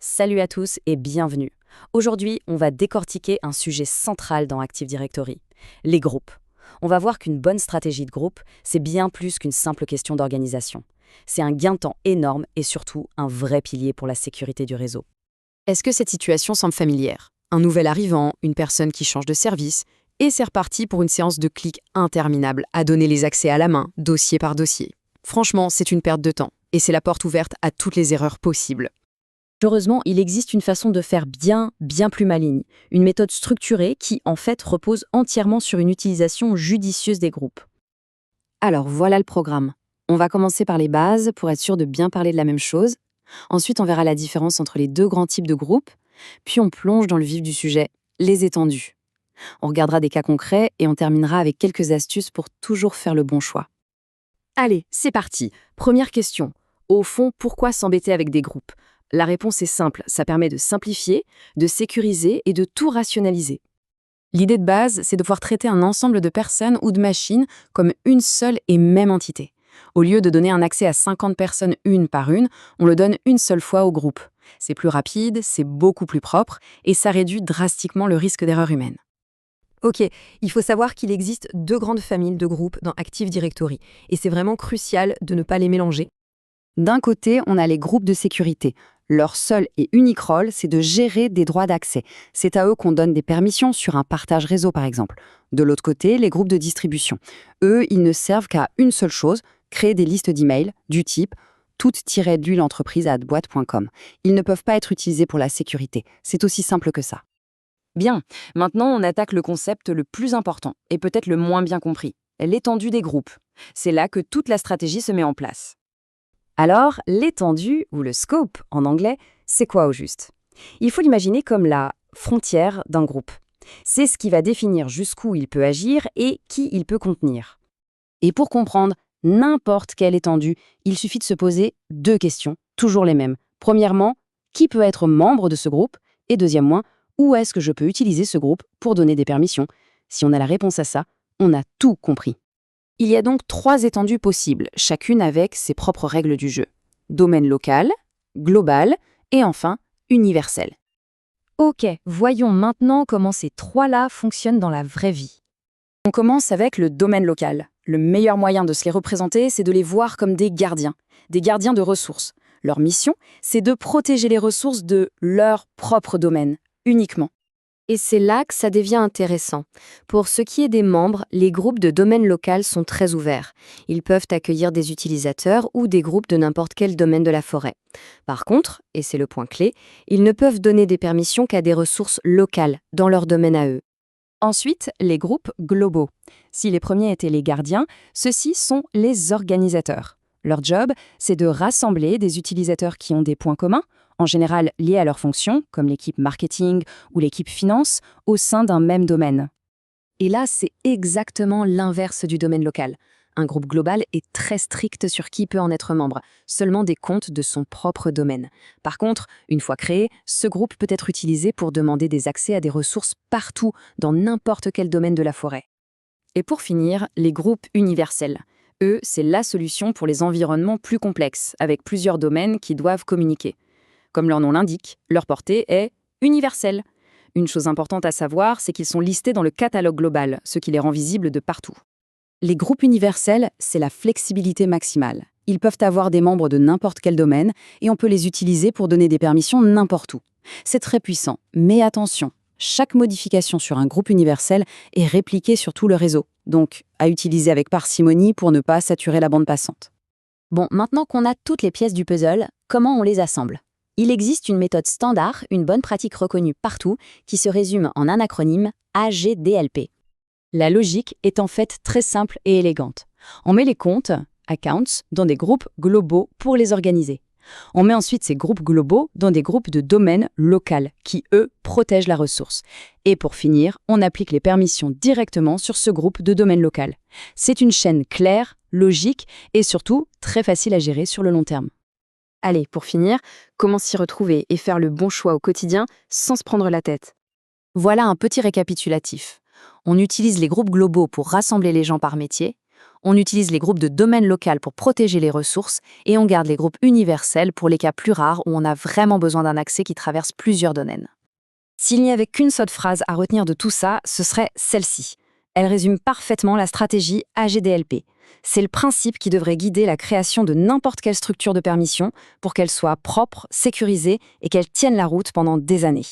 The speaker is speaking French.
Salut à tous et bienvenue. Aujourd'hui, on va décortiquer un sujet central dans Active Directory, les groupes. On va voir qu'une bonne stratégie de groupe, c'est bien plus qu'une simple question d'organisation. C'est un gain de temps énorme et surtout un vrai pilier pour la sécurité du réseau. Est-ce que cette situation semble familière? Un nouvel arrivant, une personne qui change de service, et c'est reparti pour une séance de clics interminable à donner les accès à la main, dossier par dossier. Franchement, c'est une perte de temps, et c'est la porte ouverte à toutes les erreurs possibles. Heureusement, il existe une façon de faire bien plus maligne, une méthode structurée qui, en fait, repose entièrement sur une utilisation judicieuse des groupes. Alors voilà le programme. On va commencer par les bases pour être sûr de bien parler de la même chose. Ensuite, on verra la différence entre les deux grands types de groupes. Puis on plonge dans le vif du sujet, les étendues. On regardera des cas concrets et on terminera avec quelques astuces pour toujours faire le bon choix. Allez, c'est parti. Première question. Au fond, pourquoi s'embêter avec des groupes? La réponse est simple, ça permet de simplifier, de sécuriser et de tout rationaliser. L'idée de base, c'est de pouvoir traiter un ensemble de personnes ou de machines comme une seule et même entité. Au lieu de donner un accès à 50 personnes une par une, on le donne une seule fois au groupe. C'est plus rapide, c'est beaucoup plus propre et ça réduit drastiquement le risque d'erreur humaine. Ok, il faut savoir qu'il existe deux grandes familles de groupes dans Active Directory, et c'est vraiment crucial de ne pas les mélanger. D'un côté, on a les groupes de sécurité. Leur seul et unique rôle, c'est de gérer des droits d'accès. C'est à eux qu'on donne des permissions sur un partage réseau, par exemple. De l'autre côté, les groupes de distribution. Eux, ils ne servent qu'à une seule chose, créer des listes d'emails du type toute-l'entreprise@boîte.com. Ils ne peuvent pas être utilisés pour la sécurité. C'est aussi simple que ça. Bien, maintenant on attaque le concept le plus important et peut-être le moins bien compris, l'étendue des groupes. C'est là que toute la stratégie se met en place. Alors, l'étendue, ou le scope en anglais, c'est quoi au juste? Il faut l'imaginer comme la frontière d'un groupe. C'est ce qui va définir jusqu'où il peut agir et qui il peut contenir. Et pour comprendre n'importe quelle étendue, il suffit de se poser deux questions, toujours les mêmes. Premièrement, qui peut être membre de ce groupe? Et deuxièmement, où est-ce que je peux utiliser ce groupe pour donner des permissions? Si on a la réponse à ça, on a tout compris. Il y a donc trois étendues possibles, chacune avec ses propres règles du jeu. Domaine local, global et enfin universel. Ok, voyons maintenant comment ces trois-là fonctionnent dans la vraie vie. On commence avec le domaine local. Le meilleur moyen de se les représenter, c'est de les voir comme des gardiens de ressources. Leur mission, c'est de protéger les ressources de leur propre domaine, uniquement. Et c'est là que ça devient intéressant. Pour ce qui est des membres, les groupes de domaine local sont très ouverts. Ils peuvent accueillir des utilisateurs ou des groupes de n'importe quel domaine de la forêt. Par contre, et c'est le point clé, ils ne peuvent donner des permissions qu'à des ressources locales, dans leur domaine à eux. Ensuite, les groupes globaux. Si les premiers étaient les gardiens, ceux-ci sont les organisateurs. Leur job, c'est de rassembler des utilisateurs qui ont des points communs, en général liés à leur fonction, comme l'équipe marketing ou l'équipe finance, au sein d'un même domaine. Et là, c'est exactement l'inverse du domaine local. Un groupe global est très strict sur qui peut en être membre, seulement des comptes de son propre domaine. Par contre, une fois créé, ce groupe peut être utilisé pour demander des accès à des ressources partout, dans n'importe quel domaine de la forêt. Et pour finir, les groupes universels. Eux, c'est la solution pour les environnements plus complexes, avec plusieurs domaines qui doivent communiquer. Comme leur nom l'indique, leur portée est universelle. Une chose importante à savoir, c'est qu'ils sont listés dans le catalogue global, ce qui les rend visibles de partout. Les groupes universels, c'est la flexibilité maximale. Ils peuvent avoir des membres de n'importe quel domaine et on peut les utiliser pour donner des permissions n'importe où. C'est très puissant, mais attention, chaque modification sur un groupe universel est répliquée sur tout le réseau, donc à utiliser avec parcimonie pour ne pas saturer la bande passante. Bon, maintenant qu'on a toutes les pièces du puzzle, comment on les assemble? Il existe une méthode standard, une bonne pratique reconnue partout, qui se résume en un acronyme AGDLP. La logique est en fait très simple et élégante. On met les comptes, accounts, dans des groupes globaux pour les organiser. On met ensuite ces groupes globaux dans des groupes de domaine local qui, eux, protègent la ressource. Et pour finir, on applique les permissions directement sur ce groupe de domaine local. C'est une chaîne claire, logique et surtout très facile à gérer sur le long terme. Allez, pour finir, comment s'y retrouver et faire le bon choix au quotidien sans se prendre la tête? Voilà un petit récapitulatif. On utilise les groupes globaux pour rassembler les gens par métier. On utilise les groupes de domaine local pour protéger les ressources et on garde les groupes universels pour les cas plus rares où on a vraiment besoin d'un accès qui traverse plusieurs domaines. S'il n'y avait qu'une seule phrase à retenir de tout ça, ce serait celle-ci. Elle résume parfaitement la stratégie AGDLP. C'est le principe qui devrait guider la création de n'importe quelle structure de permission pour qu'elle soit propre, sécurisée et qu'elle tienne la route pendant des années.